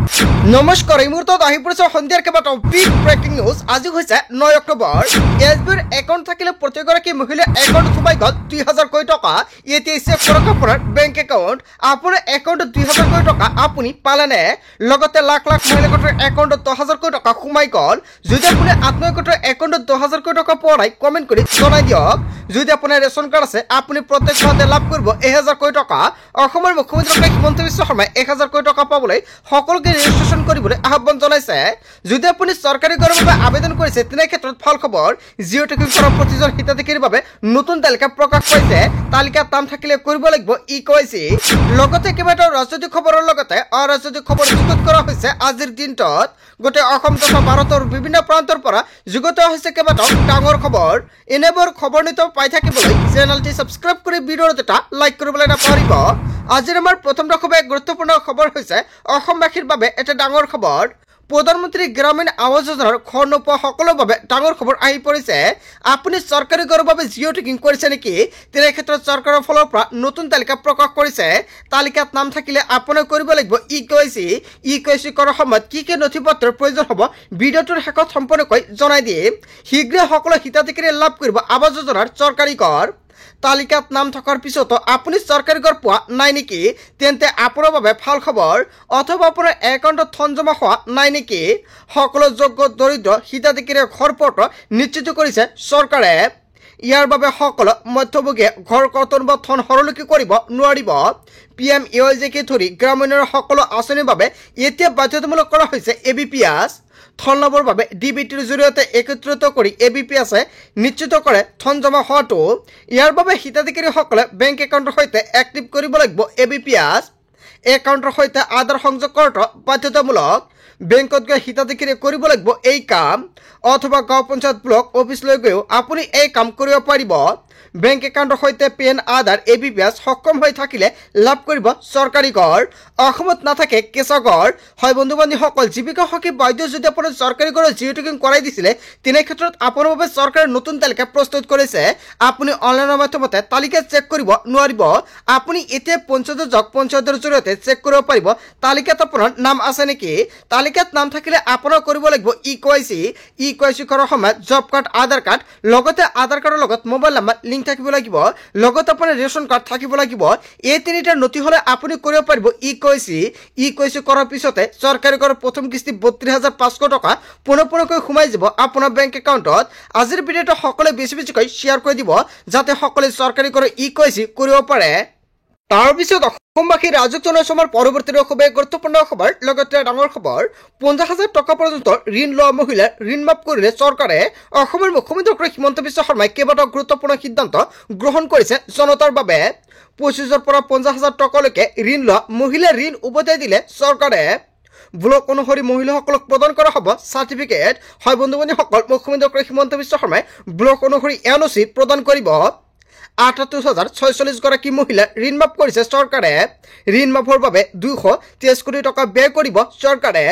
নমস্কাৰ এই মুহূৰ্তত আহি পৰিছে সন্ধিয়াৰ কেইবাটাও বিগ ব্ৰেকিং নিউজ। আজি হৈছে 9 অক্টোবৰ। এছবিৰ একাউণ্ট থাকিলে প্ৰতিগৰাকী মহিলাৰ একাউণ্ট সোমাই গ'ল 2000 কোটি টকা। এতিয়া চেক কৰক আপোনাৰ বেংক একাউণ্ট। আপোনাৰ একাউণ্টত 2000 কোটি টকা আপুনি পালেনে? লগতে লাখ লাখ মহিলাৰ একাউণ্টত 10000 কোটি টকা সোমাই গ'ল। যদি আপুনি আত্মীয়ৰ একাউণ্টত 10000 কোটি টকা পোৱা নাই কমেণ্ট কৰি জনাই দিয়ক। যদি আপোনাৰ ৰেচন কাৰ্ড আছে আপুনি প্ৰত্যেক মাহতে লাভ কৰিব 1000 কোটি টকা। অসমৰ মুখ্যমন্ত্ৰী হিমন্ত বিশ্ব শৰ্মাই 1000 কোটি টকা পাবলৈ সকলোকে ৰেজিষ্ট্ৰেশ্যন কৰিবলৈ আহ্বান জনাইছে। যদি আপুনি চৰকাৰী ঘৰৰ বাবে আবেদন কৰিছে তেনে ক্ষেত্ৰত ভাল খবৰ। জিঅ' টেকিং কৰা প্ৰতিজন হিতাধিকাৰীৰ বাবে নতুন তালিকা প্ৰকাশ পাইছে। তালিকাত নাম থাকিলে কৰিব লাগিব ইকেৱাইচি। লগতে কেইবাটাও ৰাজনৈতিক খবৰৰ লগতে অৰাজনৈতিক খবৰ যুগুত কৰা হৈছে আজিৰ দিনটোত। গোটেই অসম তথা ভাৰতৰ বিভিন্ন প্ৰান্তৰ পৰা যুগুত হৈছে কেইবাটাও ডাঙৰ খবৰ। এনেবোৰ খবৰ নিত পাই থাকিবলৈ চেনেলটি ছাবস্ক্ৰাইব কৰি ভিডিঅ'ত এটা লাইক কৰিবলৈ নাপাহৰিব। আজিৰ আমাৰ প্ৰথম খুব গুৰুত্বপূৰ্ণ খবৰ হৈছে অসমবাসীৰ বাবে এটা ডাঙৰ খবৰ। প্ৰধানমন্ত্ৰী গ্ৰামীণ আৱাস যোজনাৰ ঘৰ নোপোৱা সকলৰ বাবে ডাঙৰ খবৰ আহি পৰিছে। আপুনি চৰকাৰী ঘৰৰ বাবে জিঅ' টেকিং কৰিছে নেকি? তেনে ক্ষেত্ৰত চৰকাৰৰ ফালৰ পৰা নতুন তালিকা প্ৰকাশ কৰিছে। তালিকাত নাম থাকিলে আপোনাৰ কৰিব লাগিব ইকেৱাইচি। ইকেৱাইচি কৰাৰ সময়ত কি কি নথি পত্ৰৰ প্ৰয়োজন হ'ব ভিডিঅ'টোৰ শেষত সম্পূৰ্ণকৈ জনাই দিম। শীঘ্ৰে সকলো হিতাধিকাৰীয়ে লাভ কৰিব আৱাস যোজনাৰ চৰকাৰী ঘৰ। তালিকাত নাম থকাৰ পিছতো আপুনি চৰকাৰী ঘৰ পোৱা নাই নেকি? তেন্তে আপোনাৰ বাবে ভাল খবৰ। অথবা আপোনাৰ একাউণ্টত ধন জমা হোৱা নাই নেকি? সকলো যোগ্য দৰিদ্ৰ হিতাধিকাৰীয়ে ঘৰ পোৱাটো নিশ্চিত কৰিছে চৰকাৰে। ইয়াৰ বাবে সকলো মধ্যভোগীয়ে ঘৰ কৰ্তন বা ধন সৰলকি কৰিব নোৱাৰিব। PMAYJকে ধৰি গ্ৰামীণৰ সকলো আঁচনিৰ বাবে এতিয়া বাধ্যতামূলক কৰা হৈছে ABPS। ধন লাভৰ বাবে DBTৰ জৰিয়তে একত্ৰিত কৰি ABPSে নিশ্চিত কৰে ধন জমা হোৱাটো। ইয়াৰ বাবে হিতাধিকাৰীসকলে বেংক একাউণ্টৰ সৈতে এক্টিভ কৰিব লাগিব ABPS। একাউণ্টৰ সৈতে আধাৰ সংযোগ কৰাটো বাধ্যতামূলক। বেংকত গৈ হিতাধিকাৰীয়ে কৰিব লাগিব এই কাম। অথবা গাঁও পঞ্চায়ত ব্লক অফিচলৈ গৈও আপুনি এই কাম কৰিব পাৰিব। বেংক একাউণ্টৰ সৈতে পেন আধাৰ ABPS সক্ষম হৈ থাকিলে লাভ কৰিব চৰকাৰী ঘৰ। অসমত নাথাকে কেঁচা ঘৰ। হয় বন্ধু বান্ধৱীসকল, জীৱিকা সখী বাইদেউ যদি আপোনাৰ চৰকাৰী ঘৰৰ জিঅ' টেকিং কৰাই দিছিলে তেনে ক্ষেত্ৰত আপোনাৰ বাবে চৰকাৰে নতুন তালিকা প্ৰস্তুত কৰিছে। আপুনি অনলাইনৰ মাধ্যমতে তালিকা চেক কৰিব নোৱাৰিব। আপুনি এতিয়া পঞ্চায়তত যাওক, পঞ্চায়তৰ জৰিয়তে চেক কৰিব পাৰিব তালিকাত আপোনাৰ নাম আছে নেকি। তালিকাত নাম থাকিলে আপোনাৰ কৰিব লাগিব ইকেৱাইচি। ইকেৱাইচি কৰাৰ সময়ত জব কাৰ্ড, আধাৰ কাৰ্ড, লগতে আধাৰ কাৰ্ডৰ লগত মোবাইল নাম্বাৰ লিংক থাকিব লাগিব। লগত আপোনাৰ ৰেচন কাৰ্ড থাকিব লাগিব। এই তিনিটা নথি হ'লে আপুনি কৰিব পাৰিব ইকেৱাইচি। ইকেৱাইচি কৰাৰ পিছতে চৰকাৰী ঘৰৰ প্ৰথম কিস্তি 32500 টকা পোনপোনকৈ সোমাই যাব আপোনাৰ বেংক একাউণ্টত। আজিৰ ভিডিঅ'টো সকলোৱে বেছি বেছিকৈ শ্বেয়াৰ কৰি দিব যাতে সকলোৱে চৰকাৰী ঘৰৰ ইকেৱাইচি কৰিব পাৰে। তাৰপিছত অসমবাসী ৰাজক জনাইছো আমাৰ পৰৱৰ্তী খুবেই গুৰুত্বপূৰ্ণ খবৰ। লগতে ডাঙৰ খবৰ, 50,000 টকা পৰ্যন্ত ঋণ লোৱা মহিলাৰ ঋণ মাফ কৰিলে চৰকাৰে। অসমৰ মুখ্যমন্ত্ৰী হিমন্ত বিশ্ব শৰ্মাই কেইবাটাও গুৰুত্বপূৰ্ণ সিদ্ধান্ত গ্ৰহণ কৰিছে জনতাৰ বাবে। 25,000 পৰা 50,000 টকালৈকে ঋণ লোৱা মহিলাৰ ঋণ উভতাই দিলে চৰকাৰে। ব্লক অনুসৰি মহিলাসকলক প্ৰদান কৰা হ'ব চাৰ্টিফিকেট। হয় বন্ধু বান্ধৱীসকল, মুখ্যমন্ত্ৰী হিমন্ত বিশ্ব শৰ্মাই ব্লক অনুসৰি NOC প্ৰদান কৰিব। 78,046 গৰাকী মহিলা ঋণ মাফ কৰিছে চৰকাৰে। ঋণ মাফৰ বাবে 223 কোটি টকা ব্যয় কৰিব চৰকাৰে।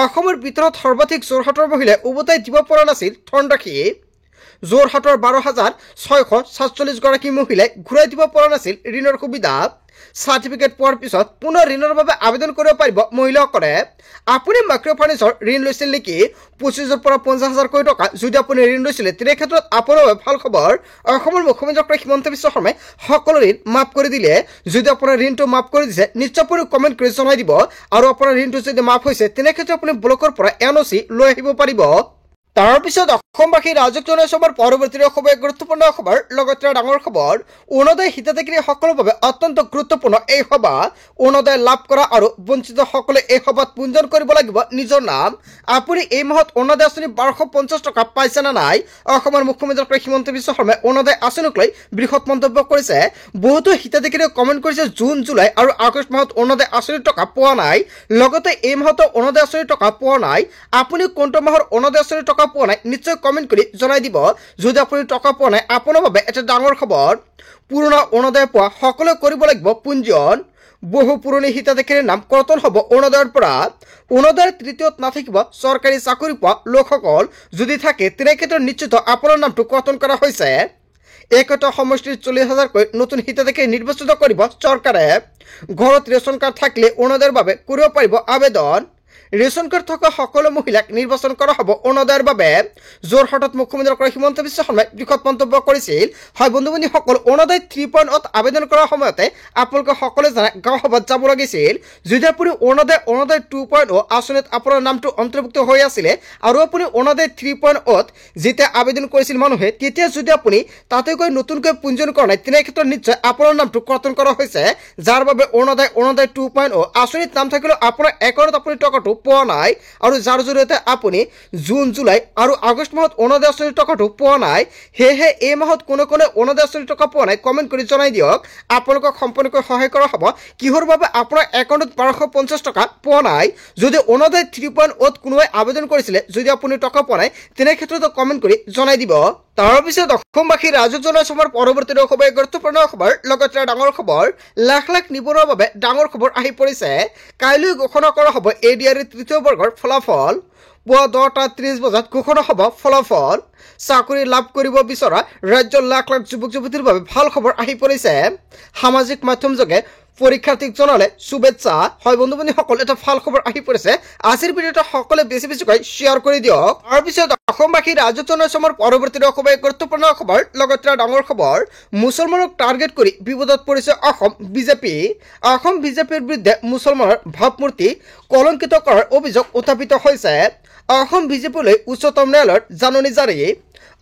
অসমৰ ভিতৰত সৰ্বাধিক যোৰহাটৰ মহিলাই উভতাই দিব পৰা নাছিল ধনৰাশি। যোৰহাটৰ 12,647 গৰাকী মহিলাই ঘূৰাই দিব পৰা নাছিল ঋণৰ সুবিধা। চাৰ্টিফিকেট পোৱাৰ পিছত পুনৰ ঋণৰ বাবে আবেদন কৰিব পাৰিব মহিলাসকলে। আপুনি মাইক্ৰ' ফাইনেন্সৰ ঋণ লৈছিল নেকি? 25,000 পৰা 50,000 কোটি টকা যদি আপুনি ঋণ লৈছিলে তেনে ক্ষেত্ৰত আপোনাৰ বাবে ভাল খবৰ। অসমৰ মুখ্যমন্ত্ৰী হিমন্ত বিশ্ব শৰ্মাই সকলো ঋণ মাফ কৰি দিলে। যদি আপোনাৰ ঋণটো মাফ কৰি দিছে নিশ্চয় আপুনি কমেণ্ট কৰি জনাই দিব। আৰু আপোনাৰ ঋণটো যদি মাফ হৈছে তেনে ক্ষেত্ৰত আপুনি ব্লকৰ পৰা NOC লৈ আহিব পাৰিব। তাৰপিছত অসমবাসী ৰাজক জনাইছো আমাৰ পৰৱৰ্তী খুবেই গুৰুত্বপূৰ্ণ খবৰ। লগতে ডাঙৰ খবৰ, অৰুণোদয় হিতাধিকাৰী সকলৰ বাবে অত্যন্ত গুৰুত্বপূৰ্ণ এই সভা। অৰুণোদয় লাভ কৰা আৰু বঞ্চিত সকলে এই সভাত পঞ্জীয়ন কৰিব লাগিব নিজৰ নাম। আপুনি এই মাহত অৰুণোদয় আঁচনি 1250 টকা পাইছে নে নাই? অসমৰ মুখ্যমন্ত্ৰী হিমন্ত বিশ্ব শৰ্মাই অৰুণোদয় আঁচনিক লৈ বৃহৎ মন্তব্য কৰিছে। বহুতো হিতাধিকাৰীয়ে কমেণ্ট কৰিছে জুন, জুলাই আৰু আগষ্ট মাহত অৰুণোদয় আঁচনিৰ টকা পোৱা নাই। লগতে এই মাহতো অৰুণোদয় আঁচনিৰ টকা পোৱা নাই। আপুনি কোনটো মাহৰ অৰুণোদয় আঁচনিৰ টকা পোৱা নাই নিশ্চয় কমেণ্ট কৰি জনাই দিব। যদি আপুনি টকা পোৱা নাই আপোনাৰ বাবে এটা ডাঙৰ খবৰ। পুৰণা অৰুণোদয় পোৱা সকলোৱে কৰিব লাগিব পঞ্জীয়ন। বহু পুৰণি হিতাধিকাৰীৰ নাম কৰ্তন হ'ব অৰুণোদয়ৰ পৰা। অৰুণোদয়ৰ তৃতীয়ত নাথাকিব চৰকাৰী চাকৰি পোৱা লোকসকল। যদি থাকে তেনে ক্ষেত্ৰত নিশ্চিত আপোনাৰ নামটো কৰ্তন কৰা হৈছে। একতা সমষ্টিৰ 40,000কৈ নতুন হিতাধিকাৰী নিৰ্বাচিত কৰিব চৰকাৰে। ঘৰত ৰেচন কাৰ্ড থাকিলে অৰুণোদয়ৰ বাবে কৰিব পাৰিব আবেদন। ৰেচন কাৰ্ড থকা সকলো মহিলাক নিৰ্বাচন কৰা হ'ব অৰুণোদয়ৰ বাবে যোৰহাটত মুখ্যমন্ত্ৰী ডক্টৰ হিমন্ত বিশ্ব শৰ্মাই বৃহৎ মন্তব্য কৰিছিল হয় বন্ধু বান্ধৱীসকল অৰুণোদয় 3.0 আবেদন কৰাৰ সময়তে আপোনালোকে সকলোৱে জানে গাঁও সভাত যাব লাগিছিল যদি আপুনি অৰুণোদয় 2.0 আঁচনিত আপোনাৰ নামটো অন্তৰ্ভুক্ত হৈ আছিলে আৰু আপুনি অৰুণোদয় 3.0 যেতিয়া আবেদন কৰিছিল মানুহে তেতিয়া যদি আপুনি তাতে গৈ নতুনকৈ পঞ্জীয়ন কৰা নাই তেনে ক্ষেত্ৰত নিশ্চয় আপোনাৰ নামটো কৰ্তন কৰা হৈছে যাৰ বাবে অৰুণোদয় 2.0 আঁচনিত নাম থাকিলেও আপোনাৰ একাউণ্টত আপুনি টকাটো পোৱা নাই আৰু যাৰ জৰিয়তে আপুনি জুন জুলাই আৰু আগষ্ট মাহত অৰুণোদয় আঁচনিৰ টকাটো পোৱা নাই সেয়েহে এই মাহত কোনে অৰুণোদয় আঁচনিৰ টকা পোৱা নাই কমেণ্ট কৰি জনাই দিয়ক আপোনালোকক সম্পূৰ্ণকৈ সহায় কৰা হ'ব কিহৰ বাবে আপোনাৰ একাউণ্টত 1250 টকা পোৱা নাই যদি অৰুণোদয় 3.0 কোনোবাই আবেদন কৰিছিলে যদি আপুনি টকা পোৱা নাই তেনে ক্ষেত্ৰত কমেণ্ট কৰি জনাই দিব তাৰপিছত অসমবাসী ৰাজক জনাই সমৰ পৰৱৰ্তী খবৰ গুৰুত্বপূৰ্ণ খবৰ লগতে ডাঙৰ খবৰ লাখ লাখ নিবনুৱাৰ বাবে ডাঙৰ খবৰ আহি পৰিছে কাইলৈ ঘোষণা কৰা হ'ব এডিআৰই তৃতীয় বৰ্গৰ ফলাফল পুৱা 10:30 বজাত ঘোষণা হ'ব ফলাফল চাকৰি লাভ কৰিব বিচৰা ৰাজ্যৰ লাখ লাখ যুৱক যুৱতীৰ বাবে ভাল খবৰ আহি পৰিছে সামাজিক মাধ্যম যোগে পৰীক্ষাৰ্থীক জনালে শুভেচ্ছা হয় বন্ধু বান্ধৱীসকল এটা ভাল খবৰ আহি পৰিছে আজিৰ ভিডিঅ'টো সকলোৱে বেছিকৈ শ্বেয়াৰ কৰি দিয়ক তাৰপিছত অসমবাসী ৰাজক জনাই সমৰ পৰৱৰ্তী খবৰ গুৰুত্বপূৰ্ণ খবৰ লগতে ডাঙৰ খবৰ মুছলমানক টাৰ্গেট কৰি বিপদত পৰিছে অসম বিজেপিৰ বিৰুদ্ধে মুছলমানৰ ভাৱমূৰ্তি কলংকিত কৰাৰ অভিযোগ উত্থাপিত হৈছে অসম বিজেপিলৈ উচ্চতম ন্যায়ালয়ৰ জাননী জাৰি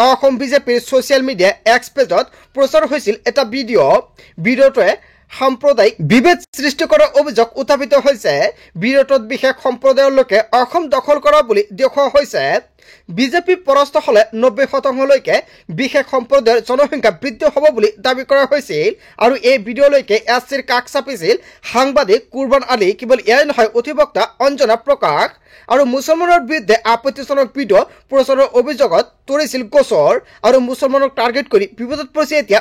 অসম বিজেপিৰ ছ'চিয়েল মিডিয়া এক্স পেজত প্ৰচাৰ হৈছিল এটা ভিডিঅ'টোৱে সাম্প্ৰদায়িক বিভেদ সৃষ্টি কৰাৰ অভিযোগ উত্থাপিত হৈছে ভিডিঅ'টোত বিশেষ সম্প্ৰদায়ৰ লোকে অসম দখল কৰা বুলি দেখুওৱা হৈছে বিজেপি পৰাস্ত হলে 90%লৈকে বিশেষ সম্প্ৰদায়ৰ জনসংখ্যা বৃদ্ধি হ'ব বুলি দাবী কৰা হৈছিল আৰু এই ভিডিঅ'লৈকে এছচিৰ কাষ চাপিছিল সাংবাদিক কুৰবান আলী কেৱল এয়াই নহয় অধিবক্তা অঞ্জনা প্ৰকাশ আৰু মুছলমানৰ বিৰুদ্ধে আপত্তিজনক ভিডিঅ' প্ৰচাৰৰ অভিযোগত তৰিছিল গোচৰ আৰু মুছলমানক টাৰ্গেট কৰি বিপদত পৰিছে এতিয়া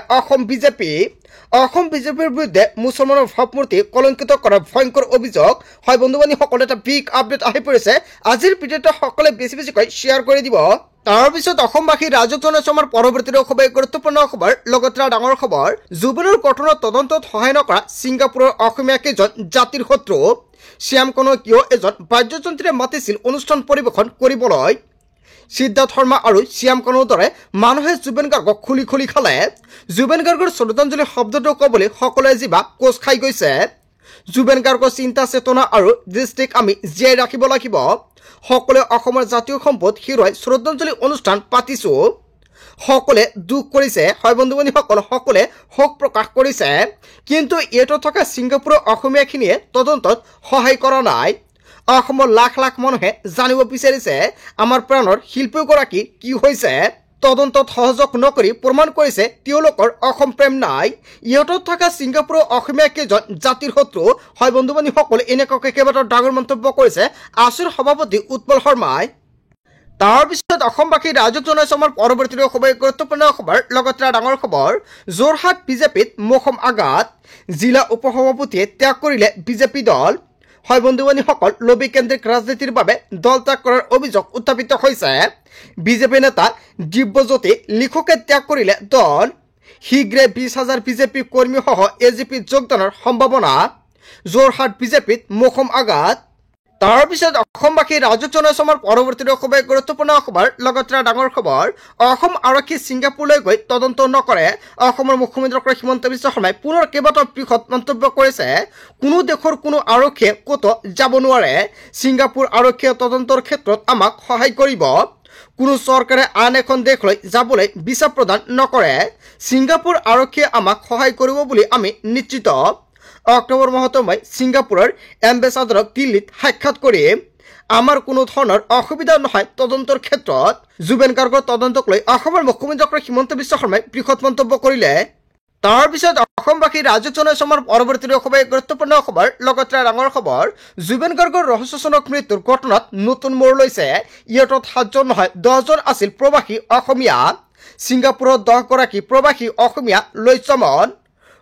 অসম বিজেপিৰ বিৰুদ্ধে মুছলমানৰ ভাৱমূৰ্তি কলংকিত কৰাৰ ভয়ংকৰ অভিযোগ হয় বন্ধু বান্ধৱীসকল এটা বিগ আপডেট আহি পৰিছে আজিৰ ভিডিঅ'টো সকলোৱে বেছিকৈ শ্বেয়াৰ কৰি দিব তাৰপিছত অসমবাসী ৰাজক জনাই সমৰ পৰৱৰ্তী খবৰ গুৰুত্বপূৰ্ণ খবৰ লগতে ডাঙৰ খবৰ জুবিনৰ ঘটনাৰ তদন্তত সহায় নকৰা ছিংগাপুৰৰ অসমীয়া কেইজন জাতিৰ শত্ৰু শ্যাম কনকীয় এজন বাদ্যযন্ত্ৰীয়ে মাতিছিল অনুষ্ঠান পৰিৱেশন কৰিবলৈ সিদ্ধাৰ্থ শৰ্মা আৰু শ্যাম কনৰ দৰে মানুহে জুবিন গাৰ্গক খুলি খালে জুবিন গাৰ্গৰ শ্ৰদ্ধাঞ্জলি শব্দটো ক'বলৈ সকলোৱে জিভা কোচ খাই গৈছে জুবিন গাৰ্গৰ চিন্তা চেতনা আৰু দৃষ্টিক আমি জীয়াই ৰাখিব লাগিব সকলোৱে অসমৰ জাতীয় সম্পদ হেৰুৱাই শ্ৰদ্ধাঞ্জলি অনুষ্ঠান পাতিছো সকলোৱে দুখ কৰিছে হয় বন্ধু বান্ধৱীসকল সকলোৱে শোক প্ৰকাশ কৰিছে কিন্তু এইটো থকা ছিংগাপুৰৰ অসমীয়াখিনিয়ে তদন্তত সহায় কৰা নাই অসমৰ লাখ লাখ মানুহে জানিব বিচাৰিছে আমাৰ প্ৰাণৰ শিল্পীগৰাকী কি হৈছে তদন্তত সহযোগ নকৰি প্ৰমাণ কৰিছে তেওঁলোকৰ অসম প্ৰেম নাই ইহঁতত থকা ছিংগাপুৰৰ অসমীয়া কেইজন জাতিৰ শত্ৰু হয় বন্ধু বান্ধৱীসকল এনেকুৱাকৈ কেইবাটাও ডাঙৰ মন্তব্য কৰিছে আছুৰ সভাপতি উৎপল শৰ্মাই তাৰপিছত অসমবাসী ৰাজক জনাই সমৰ পৰৱৰ্তী খবৰ গুৰুত্বপূৰ্ণ খবৰ লগতে ডাঙৰ খবৰ যোৰহাট বিজেপিত মোহম আঘাত জিলা উপসভাপতিয়ে ত্যাগ কৰিলে বিজেপি দল হয় বন্ধু বান্ধৱীসকল লবি কেন্দ্ৰিক ৰাজনীতিৰ বাবে দল ত্যাগ কৰাৰ অভিযোগ উত্থাপিত হৈছে বিজেপি নেতা দিব্যজ্যোতি লিখকে ত্যাগ কৰিলে দল শীঘ্ৰে 20,000 বিজেপি কৰ্মীসহ এজিপিত যোগদানৰ সম্ভাৱনা যোৰহাট বিজেপিত মোহম আঘাত তাৰপিছত অসমবাসী ৰাজক জনাই সমৰ পৰৱৰ্তী খবৰ গুৰুত্বপূৰ্ণ খবৰ লগতে ডাঙৰ খবৰ অসম আৰক্ষী ছিংগাপুৰলৈ গৈ তদন্ত নকৰে অসমৰ মুখ্যমন্ত্ৰী ডক্টৰ হিমন্ত বিশ্ব শৰ্মাই পুনৰ কেইবাটাও বৃহৎ মন্তব্য কৰিছে কোনো দেশৰ কোনো আৰক্ষীয়ে ক'তো যাব নোৱাৰে ছিংগাপুৰ আৰক্ষীয়ে তদন্তৰ ক্ষেত্ৰত আমাক সহায় কৰিব কোনো চৰকাৰে আন এখন দেশলৈ যাবলৈ ভিছা প্ৰদান নকৰে ছিংগাপুৰ আৰক্ষীয়ে আমাক সহায় কৰিব বুলি আমি নিশ্চিত অক্টোবৰ মাহত মই ছিংগাপুৰৰ এম্বেছাডৰক দিল্লীত সাক্ষাৎ কৰি আমাৰ কোনো ধৰণৰ অসুবিধা নহয় তদন্তৰ ক্ষেত্ৰত জুবিন গাৰ্গৰ তদন্তক লৈ অসমৰ মুখ্যমন্ত্ৰী ডক্টৰ হিমন্ত বিশ্ব শৰ্মাই বৃহৎ মন্তব্য কৰিলে তাৰপিছত অসমবাসী ৰাজক জনাই সমৰ পৰৱৰ্তী খবৰ গুৰুত্বপূৰ্ণ খবৰ লগতে ডাঙৰ খবৰ জুবিন গাৰ্গৰ ৰহস্যজনক মৃত্যুৰ ঘটনাত নতুন মোড় লৈছে ইহঁতত 7জন নহয় 10জন আছিল প্ৰবাসী অসমীয়া ছিংগাপুৰত 10গৰাকী প্ৰবাসী অসমীয়া লৈ চমন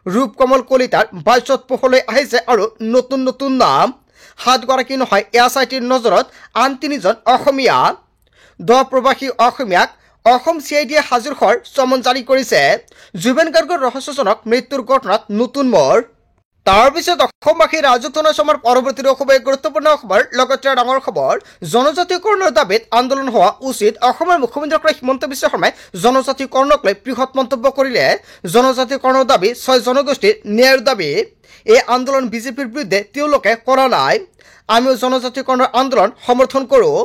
ৰূপকমল কলিতাৰ 22ত পোহৰলৈ আহিছে আৰু নতুন নাম 7গৰাকী নহয় এছআইটিৰ নজৰত আন 3জন অসমীয়া 10 প্ৰবাসী অসমীয়াক অসম চিআইডিয়ে হাজিৰ হোৱাৰ চমন জাৰি কৰিছে জুবিন গাৰ্গৰ ৰহস্যজনক মৃত্যুৰ ঘটনাত নতুন মোড় তাৰ পিছত অসমবাসী ৰাজুক জনাইছমৰ পৰৱৰ্তী খুবেই গুৰুত্বপূৰ্ণ খবৰ লগতে ডাঙৰ খবৰ জনজাতিকৰণৰ দাবীত আন্দোলন হোৱা উচিত অসমৰ মুখ্যমন্ত্ৰী হিমন্ত বিশ্ব শৰ্মাই জনজাতিকৰণক লৈ বৃহৎ মন্তব্য কৰিলে জনজাতিকৰণৰ দাবী 6 জনগোষ্ঠীৰ ন্যায়ৰ দাবী এই আন্দোলন বিজেপিৰ বিৰুদ্ধে তেওঁলোকে কৰা নাই আমিও জনজাতিকৰণৰ আন্দোলন সমৰ্থন কৰোঁ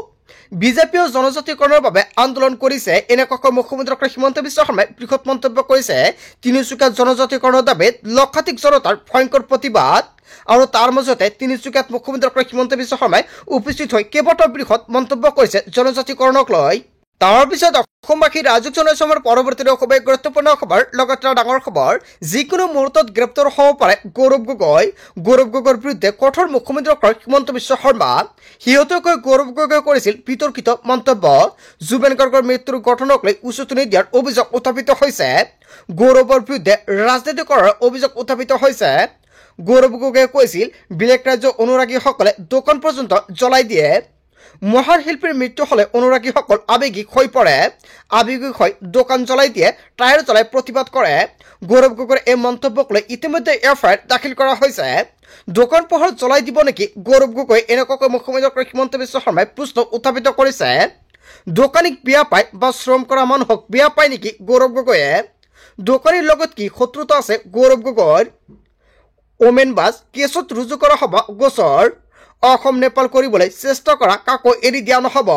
বিজেপিও জনজাতিকৰণৰ বাবে আন্দোলন কৰিছে এনেকৈ মুখ্যমন্ত্ৰী হিমন্ত বিশ্ব শৰ্মাই বৃহৎ মন্তব্য কৰিছে তিনিচুকীয়াত জনজাতিকৰণৰ দাবীত লক্ষাধিক জনতাৰ ভয়ংকৰ প্ৰতিবাদ আৰু তাৰ মাজতে তিনিচুকীয়াত মুখ্যমন্ত্ৰী হিমন্ত বিশ্ব শৰ্মাই উপস্থিত হৈ কেইবাটাও বৃহৎ মন্তব্য কৰিছে জনজাতিকৰণক লৈ তাৰ পিছত অসমবাসী ৰাজুক জনাইছমৰ পৰৱৰ্তী খুবেই গুৰুত্বপূৰ্ণ খবৰ লগতে ডাঙৰ খবৰ যিকোনো মুহূৰ্তত গ্ৰেপ্তাৰ হ'ব পাৰে গৌৰৱ গগৈৰ বিৰুদ্ধে কঠোৰ মুখ্যমন্ত্ৰী হিমন্ত বিশ্ব শৰ্মা সিহঁতকৈ গৌৰৱ গগৈ কৰিছিল বিতৰ্কিত মন্তব্য জুবেন গাৰ্গৰ মৃত্যুৰ ঘটনাক লৈ উচতনি দিয়াৰ অভিযোগ উত্থাপিত হৈছে গৌৰৱৰ বিৰুদ্ধে ৰাজনীতি কৰাৰ অভিযোগ উত্থাপিত হৈছে গৌৰৱ গগৈয়ে কৈছিল বেলেগ ৰাজ্যৰ অনুৰাগীসকলে দোকান পৰ্যন্ত জ্বলাই দিয়ে মহান শিল্পীৰ মৃত্যু হলে অনুৰাগীসকল আবেগিক হৈ পৰে আবেগিক হৈ দোকান জ্বলাই দিয়ে টায়াৰ জ্বলাই প্ৰতিবাদ কৰে গৌৰৱ গগৈৰ এই মন্তব্যক লৈ ইতিমধ্যে এফআইআৰ দাখিল কৰা হৈছে দোকান পোহৰ জ্বলাই দিব নেকি গৌৰৱ গগৈ এনেকৈ মুখ্যমন্ত্ৰী হিমন্ত বিশ্ব শৰ্মাই প্ৰশ্ন উত্থাপিত কৰিছে দোকানীক বিয়া পায় বা শ্ৰম কৰা মানুহক বিয়া পায় নেকি গৌৰৱ গগৈয়ে দোকানীৰ লগত কি শত্ৰুতা আছে গৌৰৱ গগৈৰ ওমেন বাছ কেছত ৰুজু কৰা হ'ব গোচৰ অসম নেপাল কৰিবলৈ চেষ্টা কৰা কাকো এৰি দিয়া নহ'ব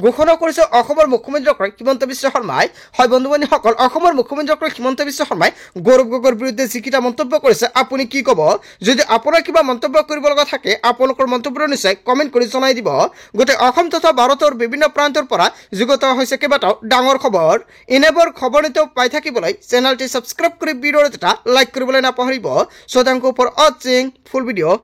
ঘোষণা কৰিছে অসমৰ মুখ্যমন্ত্ৰী হিমন্ত বিশ্ব শৰ্মাই হয় বন্ধু-বান্ধৱীসকল অসমৰ মুখ্যমন্ত্ৰী হিমন্ত বিশ্ব শৰ্মাই গৌৰৱ গগৈৰ বিৰুদ্ধে যিকেইটা মন্তব্য কৰিছে আপুনি কি ক'ব যদি আপোনাৰ কিবা মন্তব্য কৰিব লগা থাকে আপোনালোকৰ মন্তব্য নিশ্চয় কমেণ্ট কৰি জনাই দিব গোটেই অসম তথা ভাৰতৰ বিভিন্ন প্ৰান্তৰ পৰা যুগত হৈছে কেইবাটাও ডাঙৰ খবৰ এনেবোৰ খবৰ নিতেও পাই থাকিবলৈ চেনেলটি ছাবস্ক্ৰাইব কৰি ভিডিঅ'টো এটা লাইক কৰিবলৈ নাপাহৰিব চ' থেংক ইউ ফৰ ৱাচিং ফুল ভিডিঅ'